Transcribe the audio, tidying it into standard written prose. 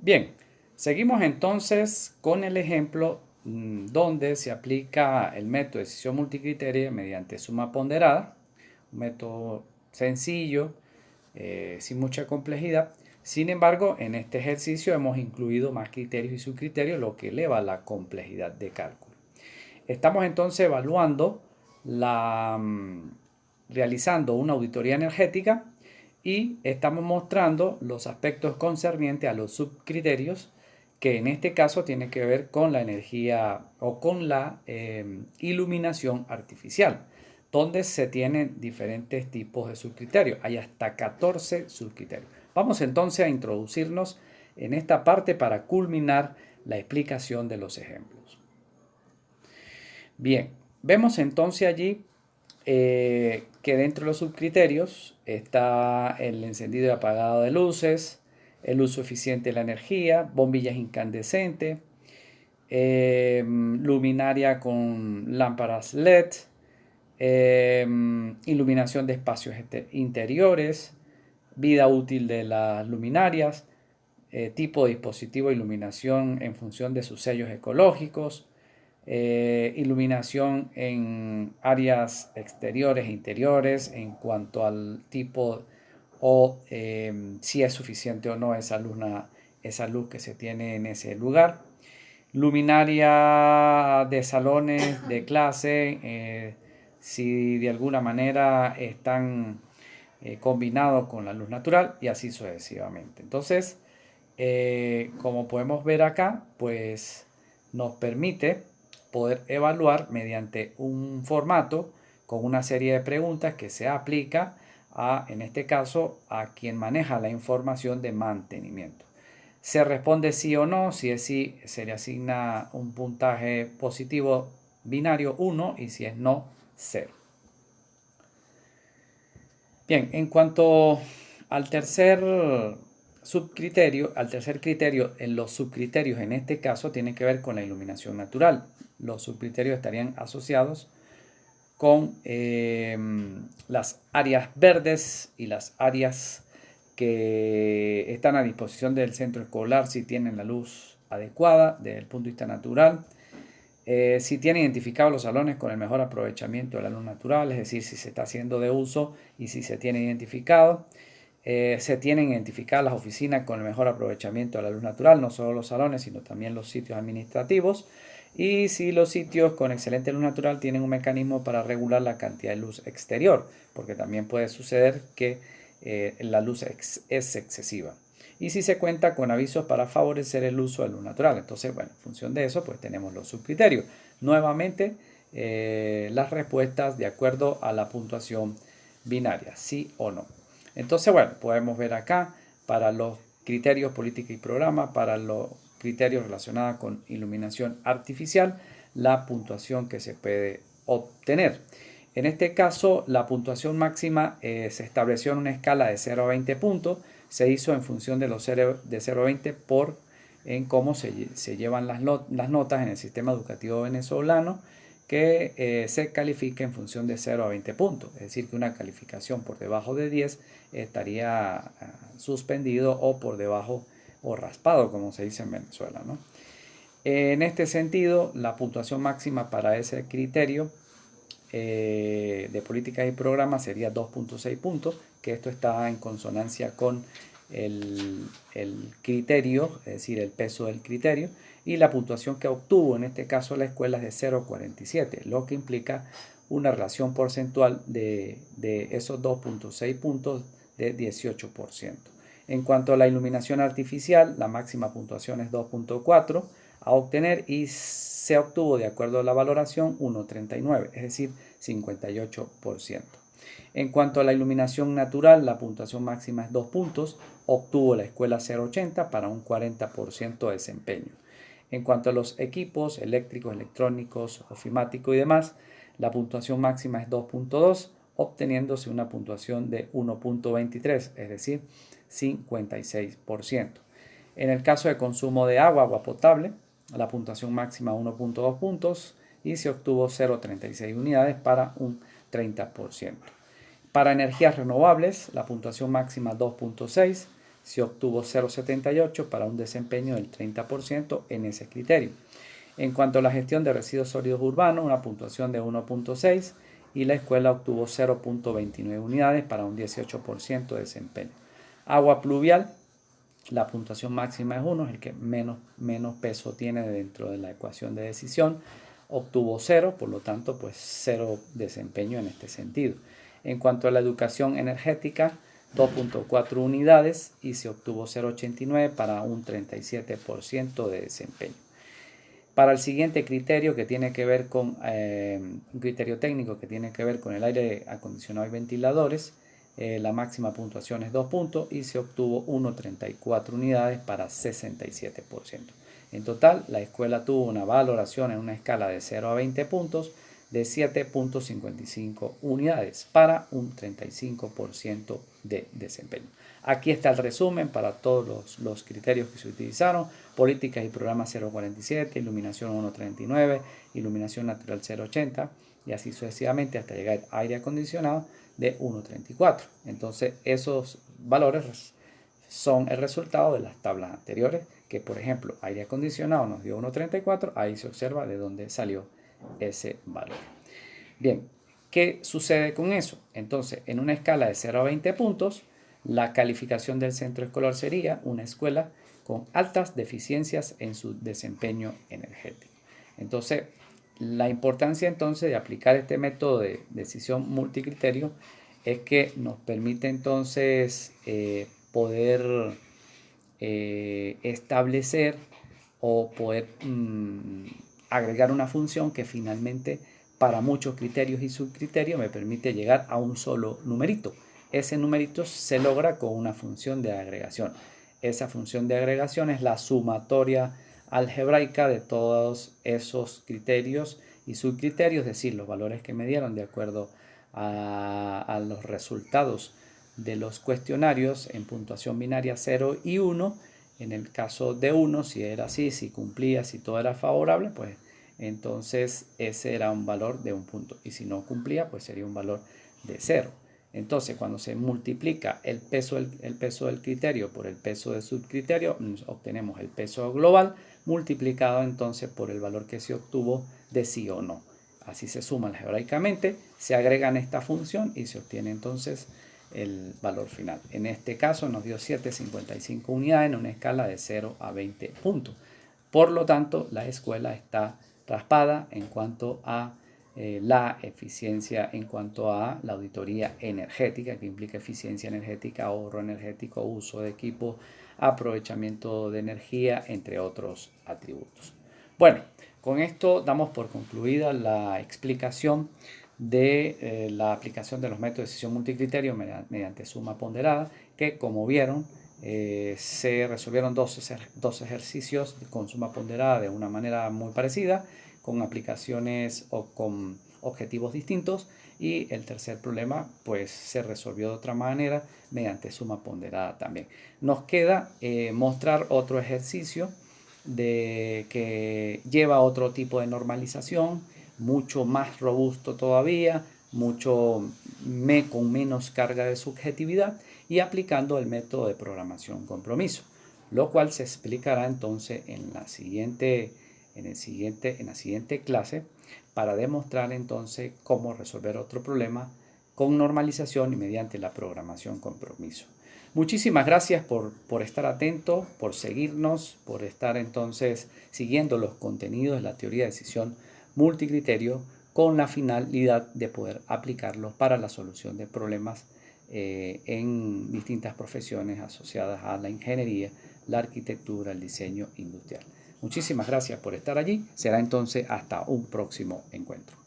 Bien, seguimos entonces con el ejemplo donde se aplica el método de decisión multicriterio mediante suma ponderada, un método sencillo, sin mucha complejidad. Sin embargo, en este ejercicio hemos incluido más criterios y subcriterios, lo que eleva la complejidad de cálculo. Estamos entonces evaluando realizando una auditoría energética y estamos mostrando los aspectos concernientes a los subcriterios que en este caso tiene que ver con la energía o con la iluminación artificial, donde se tienen diferentes tipos de subcriterios. Hay hasta 14 subcriterios. Vamos entonces a introducirnos en esta parte para culminar la explicación de los ejemplos. Bien, vemos entonces allí que dentro de los subcriterios está el encendido y apagado de luces, el uso eficiente de la energía, bombillas incandescentes, luminaria con lámparas LED, iluminación de espacios interiores, vida útil de las luminarias, tipo de dispositivo de iluminación en función de sus sellos ecológicos, iluminación en áreas exteriores e interiores en cuanto al tipo o si es suficiente o no esa luz que se tiene en ese lugar. Luminaria de salones de clase, si de alguna manera están combinados con la luz natural y así sucesivamente. Entonces, como podemos ver acá, pues nos permite poder evaluar mediante un formato con una serie de preguntas que se aplica en este caso, a quien maneja la información de mantenimiento. Se responde sí o no, si es sí se le asigna un puntaje positivo binario 1 y si es no 0. Bien, en cuanto al tercer al tercer criterio, en los subcriterios en este caso tienen que ver con la iluminación natural. Los subcriterios estarían asociados con las áreas verdes y las áreas que están a disposición del centro escolar si tienen la luz adecuada desde el punto de vista natural. Si tienen identificados los salones con el mejor aprovechamiento de la luz natural, es decir, si se está haciendo de uso y si se tiene identificado. Se tienen identificadas las oficinas con el mejor aprovechamiento de la luz natural, no solo los salones, sino también los sitios administrativos. Y si los sitios con excelente luz natural tienen un mecanismo para regular la cantidad de luz exterior, porque también puede suceder que la luz es excesiva. Y si se cuenta con avisos para favorecer el uso de luz natural. Entonces, bueno, en función de eso, pues tenemos los subcriterios. Nuevamente, las respuestas de acuerdo a la puntuación binaria, sí o no. Entonces, bueno, podemos ver acá para los criterios política y programa, para los criterios relacionados con iluminación artificial, la puntuación que se puede obtener. En este caso, la puntuación máxima se estableció en una escala de 0 a 20 puntos, se hizo en función de los 0 a 20 en cómo se llevan las notas en el sistema educativo venezolano, que se califica en función de 0 a 20 puntos. Es decir, que una calificación por debajo de 10 estaría suspendido o por debajo o raspado, como se dice en Venezuela, ¿no? En este sentido, la puntuación máxima para ese criterio de políticas y programas sería 2.6 puntos, que esto está en consonancia con el criterio, es decir, el peso del criterio, y la puntuación que obtuvo en este caso la escuela es de 0.47, lo que implica una relación porcentual de esos 2.6 puntos de 18%. En cuanto a la iluminación artificial, la máxima puntuación es 2.4 a obtener y se obtuvo de acuerdo a la valoración 1.39, es decir, 58%. En cuanto a la iluminación natural, la puntuación máxima es 2 puntos, obtuvo la escuela 0.80 para un 40% de desempeño. En cuanto a los equipos eléctricos, electrónicos, ofimáticos y demás, la puntuación máxima es 2.2, obteniéndose una puntuación de 1.23, es decir, 56%. En el caso de consumo de agua potable, la puntuación máxima 1.2 puntos y se obtuvo 0.36 unidades para un 30%. Para energías renovables, la puntuación máxima 2.6, se obtuvo 0,78 para un desempeño del 30% en ese criterio. En cuanto a la gestión de residuos sólidos urbanos, una puntuación de 1,6 y la escuela obtuvo 0,29 unidades para un 18% de desempeño. Agua pluvial, la puntuación máxima es 1, es el que menos peso tiene dentro de la ecuación de decisión. Obtuvo 0, por lo tanto, pues 0 desempeño en este sentido. En cuanto a la educación energética, 2,4 unidades y se obtuvo 0,89 para un 37% de desempeño. Para el siguiente criterio que tiene que ver con un criterio técnico que tiene que ver con el aire acondicionado y ventiladores, la máxima puntuación es 2 puntos y se obtuvo 1,34 unidades para 67%. En total, la escuela tuvo una valoración en una escala de 0 a 20 puntos de 7,55 unidades para un 35% de desempeño. Aquí está el resumen para todos los criterios que se utilizaron: políticas y programas 0,47, iluminación 1,39, iluminación natural 0,80 y así sucesivamente hasta llegar a aire acondicionado de 1,34. Entonces esos valores son el resultado de las tablas anteriores, que por ejemplo aire acondicionado nos dio 1,34, ahí se observa de dónde salió ese valor. Bien, ¿qué sucede con eso? Entonces, en una escala de 0 a 20 puntos, la calificación del centro escolar sería una escuela con altas deficiencias en su desempeño energético. Entonces, la importancia entonces de aplicar este método de decisión multicriterio es que nos permite entonces poder establecer o poder agregar una función que finalmente para muchos criterios y subcriterios me permite llegar a un solo numerito. Ese numerito se logra con una función de agregación. Esa función de agregación es la sumatoria algebraica de todos esos criterios y subcriterios, es decir, los valores que me dieron de acuerdo a los resultados de los cuestionarios en puntuación binaria 0 y 1. En el caso de 1, si era así, si cumplía, si todo era favorable, pues entonces ese era un valor de 1 punto. Y si no cumplía, pues sería un valor de 0. Entonces, cuando se multiplica el peso del criterio por el peso del subcriterio, obtenemos el peso global multiplicado entonces por el valor que se obtuvo de sí o no. Así se suman algebraicamente, se agregan esta función y se obtiene entonces el valor final. En este caso nos dio 7,55 unidades en una escala de 0 a 20 puntos. Por lo tanto, la escuela está raspada en cuanto a la eficiencia, en cuanto a la auditoría energética, que implica eficiencia energética, ahorro energético, uso de equipo, aprovechamiento de energía, entre otros atributos. Bueno, con esto damos por concluida la explicación de la aplicación de los métodos de decisión multicriterio mediante suma ponderada, que como vieron se resolvieron dos ejercicios con suma ponderada de una manera muy parecida, con aplicaciones o con objetivos distintos, y el tercer problema pues se resolvió de otra manera mediante suma ponderada también. Nos queda mostrar otro ejercicio que lleva otro tipo de normalización, mucho más robusto todavía, con menos carga de subjetividad y aplicando el método de programación compromiso, lo cual se explicará entonces en la siguiente clase para demostrar entonces cómo resolver otro problema con normalización y mediante la programación compromiso. Muchísimas gracias por estar atento, por seguirnos, por estar entonces siguiendo los contenidos de la teoría de decisión multicriterio con la finalidad de poder aplicarlos para la solución de problemas en distintas profesiones asociadas a la ingeniería, la arquitectura, el diseño industrial. Muchísimas gracias por estar allí. Será entonces hasta un próximo encuentro.